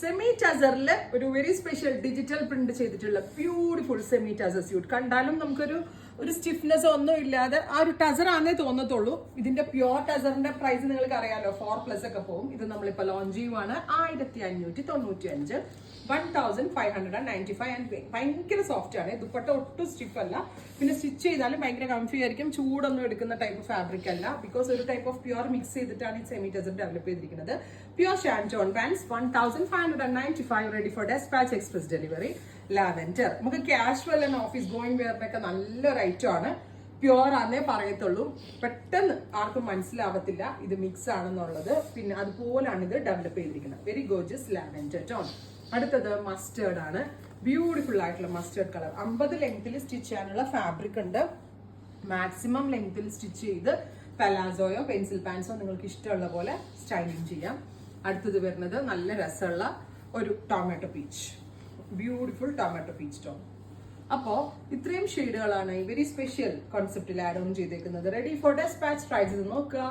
Semi ടസറിൽ ഒരു very special digital print ചെയ്തിട്ടുള്ള beautiful semi tussar suit. കണ്ടാലും നമുക്കൊരു സ്റ്റിഫ്നെസ് ഒന്നും ഇല്ലാതെ ആ ഒരു ടസർ ആണെന്നേ തോന്നത്തുള്ളൂ. ഇതിന്റെ പ്യോർ ടസറിന്റെ പ്രൈസ് നിങ്ങൾക്ക് അറിയാലോ, 4+ ഒക്കെ പോകും. ഇത് നമ്മളിപ്പോ ലോഞ്ച് ചെയ്യുവാണ് 1595, 1595 ആൻഡ് ഭയങ്കര സോഫ്റ്റ് ആണ്. ദുപ്പട്ട ഒട്ടും സ്റ്റിഫ് അല്ല. പിന്നെ സ്റ്റിച്ച് ചെയ്താലും ഭയങ്കര കംഫി ആയിരിക്കും. ചൂടൊന്നും എടുക്കുന്ന ടൈപ്പ് ഫാബ്രിക് അല്ല. ബിക്കോസ് ഒരു ടൈപ്പ് ഓഫ് പ്യോർ മിക്സ് ചെയ്തിട്ടാണ് ഈ സെമി ടസർ ഡെവലപ്പ് ചെയ്തിരിക്കുന്നത്. പ്യോർ ഷാൻറ്റോൺ pants 1595, ready for despatch express delivery. Lavender നമുക്ക് കാഷ്വൽ ആൻഡ് ഓഫീസ് ഗോയിങ് വെയറിനൊക്കെ നല്ലൊരു ഐറ്റം ആണ്. പ്യോർ ആണെന്നേ പറയത്തുള്ളൂ. പെട്ടെന്ന് ആർക്കും മനസ്സിലാവത്തില്ല ഇത് മിക്സ് ആണെന്നുള്ളത്. പിന്നെ അതുപോലാണ് ഇത് ഡെവലപ്പ് ചെയ്തിരിക്കുന്നത്. Very gorgeous lavender tone. അടുത്തത് മസ്റ്റേർഡ് ആണ്. ബ്യൂട്ടിഫുൾ ആയിട്ടുള്ള മസ്റ്റേർഡ് കളർ. 50 ലെങ്ത്തിൽ സ്റ്റിച്ച് ചെയ്യാനുള്ള ഫാബ്രിക് ഉണ്ട്. മാക്സിമം ലെങ്ത്തിൽ സ്റ്റിച്ച് ചെയ്ത് പലാസോയോ പെൻസിൽ പാൻസോ നിങ്ങൾക്ക് ഇഷ്ടമുള്ള പോലെ സ്റ്റൈലിംഗ് ചെയ്യാം. അടുത്തത് വരുന്നത് നല്ല രസമുള്ള ഒരു tomato peach, beautiful tomato peach tone. അപ്പോ ഇത്രയും ഷെയ്ഡുകളാണ് ഈ വെരി സ്പെഷ്യൽ കോൺസെപ്റ്റിൽ ആഡ് ഓൺ ചെയ്തേക്കുന്നത്. Ready for despatch. പ്രൈസ് നോക്കുക.